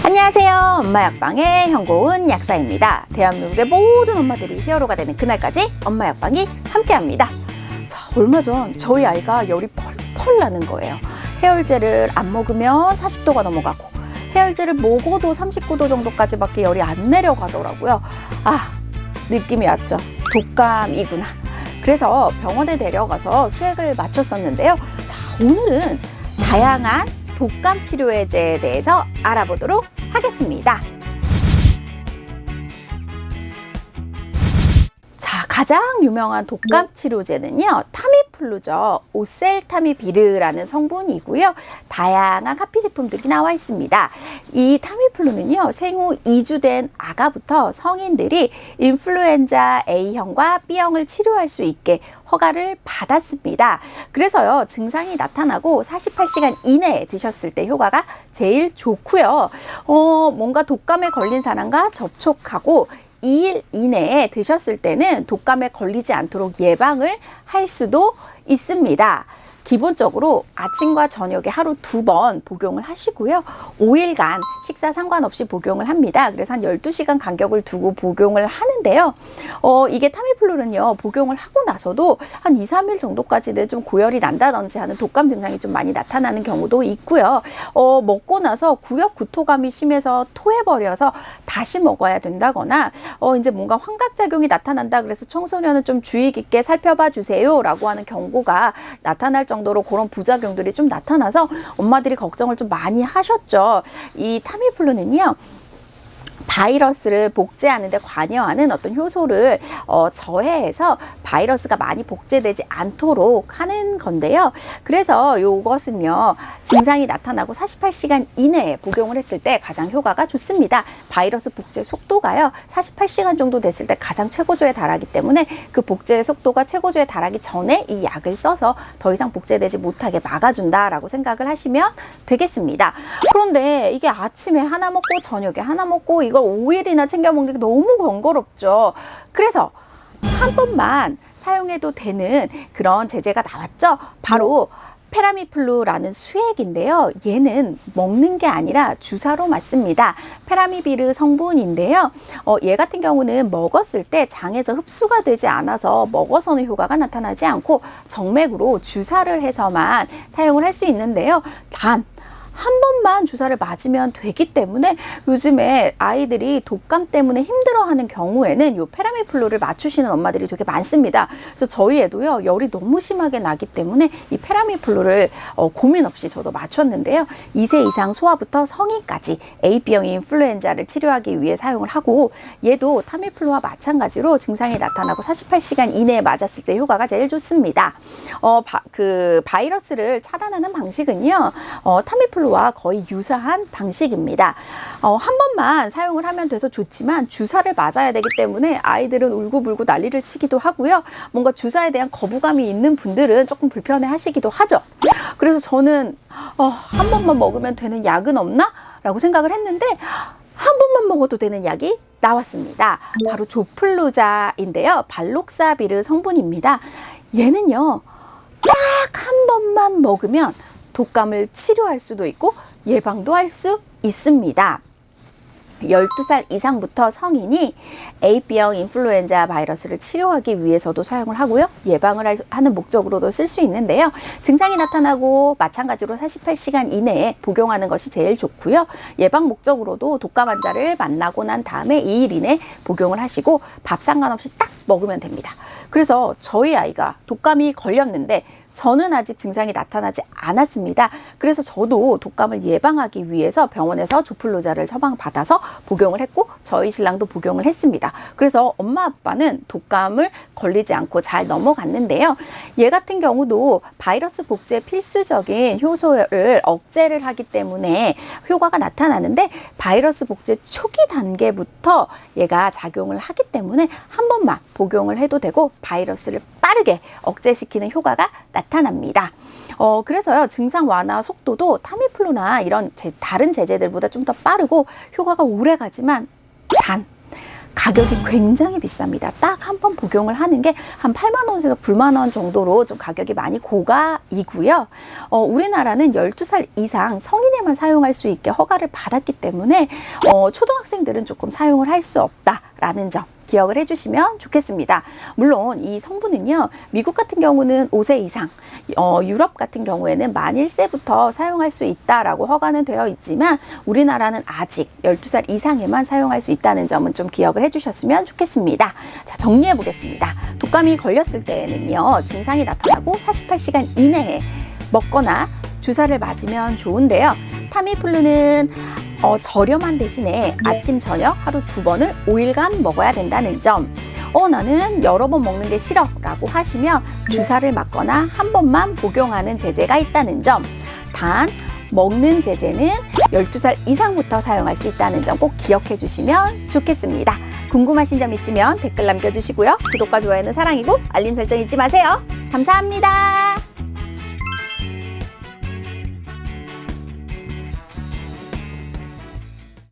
안녕하세요. 엄마 약방의 현고은 약사입니다. 대한민국의 모든 엄마들이 히어로가 되는 그날까지 엄마 약방이 함께합니다. 자, 얼마 전 저희 아이가 열이 펄펄 나는 거예요. 해열제를 안 먹으면 40도가 넘어가고 해열제를 먹어도 39도 정도까지밖에 열이 안 내려가더라고요. 아, 느낌이 왔죠. 독감이구나. 그래서 병원에 데려가서 수액을 맞췄었는데요. 자, 오늘은 다양한 독감 치료제에 대해서 알아보도록 하겠습니다. 자, 가장 유명한 독감 치료제는요, 타미플루죠. 오셀타미비르라는 성분이고요. 다양한 카피 제품들이 나와 있습니다. 이 타미플루는요, 생후 2주 된 아가부터 성인들이 인플루엔자 A형과 B형을 치료할 수 있게 허가를 받았습니다. 그래서요, 증상이 나타나고 48시간 이내에 드셨을 때 효과가 제일 좋고요. 뭔가 독감에 걸린 사람과 접촉하고 2일 이내에 드셨을 때는 독감에 걸리지 않도록 예방을 할 수도 있습니다. 기본적으로 아침과 저녁에 하루 2번 복용을 하시고요. 5일간 식사 상관없이 복용을 합니다. 그래서 한 12시간 간격을 두고 복용을 하는데요. 이게 타미플루는요, 복용을 하고 나서도 한 2, 3일 정도까지는 좀 고열이 난다든지 하는 독감 증상이 좀 많이 나타나는 경우도 있고요. 먹고 나서 구역 구토감이 심해서 토해버려서 다시 먹어야 된다거나 이제 뭔가 환각작용이 나타난다 그래서 청소년은 좀 주의 깊게 살펴봐 주세요 라고 하는 경고가 나타날 정도로 그런 부작용들이 좀 나타나서 엄마들이 걱정을 좀 많이 하셨죠. 이 타미플루는요, 바이러스를 복제하는 데 관여하는 어떤 효소를 저해해서 바이러스가 많이 복제되지 않도록 하는 건데요. 그래서 이것은요, 증상이 나타나고 48시간 이내에 복용을 했을 때 가장 효과가 좋습니다. 바이러스 복제 속도가요, 48시간 정도 됐을 때 가장 최고조에 달하기 때문에 그 복제 속도가 최고조에 달하기 전에 이 약을 써서 더 이상 복제되지 못하게 막아준다라고 생각을 하시면 되겠습니다. 그런데 이게 아침에 하나 먹고 저녁에 하나 먹고 이걸 5일이나 챙겨 먹는 게 너무 번거롭죠. 그래서 한 번만 사용해도 되는 그런 제제가 나왔죠. 바로 페라미플루라는 수액인데요. 얘는 먹는 게 아니라 주사로 맞습니다. 페라미비르 성분인데요. 얘 같은 경우는 먹었을 때 장에서 흡수가 되지 않아서 먹어서는 효과가 나타나지 않고 정맥으로 주사를 해서만 사용을 할 수 있는데요. 단 한 번만 주사를 맞으면 되기 때문에 요즘에 아이들이 독감 때문에 힘들어하는 경우에는 이 페라미플루를 맞추시는 엄마들이 되게 많습니다. 그래서 저희 애도요, 열이 너무 심하게 나기 때문에 이 페라미플루를 고민 없이 저도 맞췄는데요. 2세 이상 소아부터 성인까지 A병 인플루엔자를 치료하기 위해 사용을 하고, 얘도 타미플루와 마찬가지로 증상이 나타나고 48시간 이내에 맞았을 때 효과가 제일 좋습니다. 그 바이러스를 차단하는 방식은요, 타미플루 와 거의 유사한 방식입니다. 한 번만 사용을 하면 돼서 좋지만 주사를 맞아야 되기 때문에 아이들은 울고불고 난리를 치기도 하고요. 뭔가 주사에 대한 거부감이 있는 분들은 조금 불편해 하시기도 하죠. 그래서 저는 한 번만 먹으면 되는 약은 없나? 라고 생각을 했는데 한 번만 먹어도 되는 약이 나왔습니다. 바로 조플루자인데요. 발록사비르 성분입니다. 얘는요, 딱 한 번만 먹으면 독감을 치료할 수도 있고 예방도 할 수 있습니다. 12살 이상부터 성인이 A병 인플루엔자 바이러스를 치료하기 위해서도 사용을 하고요. 예방을 하는 목적으로도 쓸 수 있는데요. 증상이 나타나고 마찬가지로 48시간 이내에 복용하는 것이 제일 좋고요. 예방 목적으로도 독감 환자를 만나고 난 다음에 2일 이내 복용을 하시고 밥 상관없이 딱 먹으면 됩니다. 그래서 저희 아이가 독감이 걸렸는데 저는 아직 증상이 나타나지 않았습니다. 그래서 저도 독감을 예방하기 위해서 병원에서 조플루자를 처방받아서 복용을 했고 저희 신랑도 복용을 했습니다. 그래서 엄마 아빠는 독감을 걸리지 않고 잘 넘어갔는데요. 얘 같은 경우도 바이러스 복제 필수적인 효소를 억제를 하기 때문에 효과가 나타나는데 바이러스 복제 초기 단계부터 얘가 작용을 하기 때문에 한 번만 복용을 해도 되고 바이러스를 빠르게 억제시키는 효과가 나타납니다. 그래서요, 증상 완화 속도도 타미플루나 이런 다른 제제들보다 좀 더 빠르고 효과가 오래 가지만 단 가격이 굉장히 비쌉니다. 딱 한 번 복용을 하는 게 한 8만 원에서 9만 원 정도로 좀 가격이 많이 고가이고요. 우리나라는 12살 이상 성인에만 사용할 수 있게 허가를 받았기 때문에 초등학생들은 조금 사용을 할 수 없다라는 점 기억을 해주시면 좋겠습니다. 물론 이 성분은요, 미국 같은 경우는 5세 이상, 유럽 같은 경우에는 만 1세부터 사용할 수 있다라고 허가는 되어 있지만 우리나라는 아직 12살 이상에만 사용할 수 있다는 점은 좀 기억을 해주셨으면 좋겠습니다. 자, 정리해 보겠습니다. 독감이 걸렸을 때에는요, 증상이 나타나고 48시간 이내에 먹거나 주사를 맞으면 좋은데요. 타미플루는 저렴한 대신에 아침, 저녁 하루 2번을 5일간 먹어야 된다는 점. 나는 여러 번 먹는 게 싫어 라고 하시면 주사를 맞거나 한 번만 복용하는 제재가 있다는 점. 단, 먹는 제재는 12살 이상부터 사용할 수 있다는 점 꼭 기억해 주시면 좋겠습니다. 궁금하신 점 있으면 댓글 남겨주시고요. 구독과 좋아요는 사랑이고 알림 설정 잊지 마세요. 감사합니다.